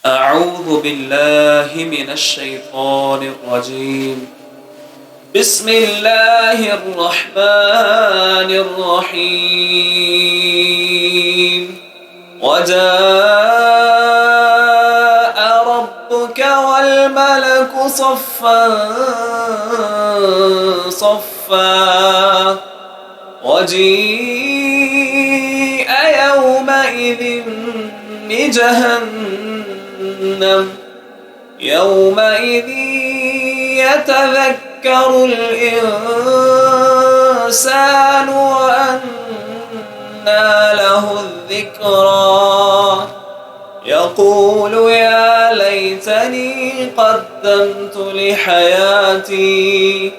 أعوذ بالله من الشيطان الرجيم. بسم الله الرحمن الرحيم. وجاء ربك والملك صفا صفا وجيء يومئذ بجهنم يومئذ يتذكر الإنسان وأنى له الذكرى يقول يا ليتني قدمت لحياتي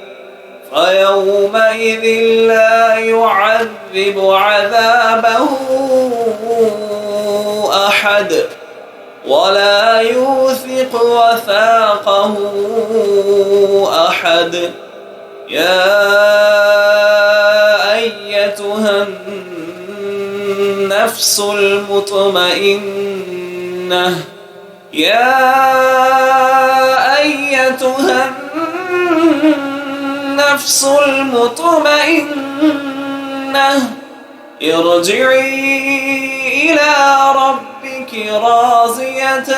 فيومئذ لا يعذب عذابه أحد ولا يوثق وثاقه أحد. يا أيتها النفس المطمئنة ارجعي إلى ربك راضية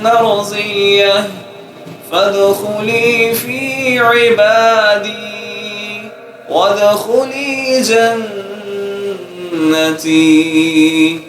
مرضية فادخلي في عبادي وادخلي جنتي.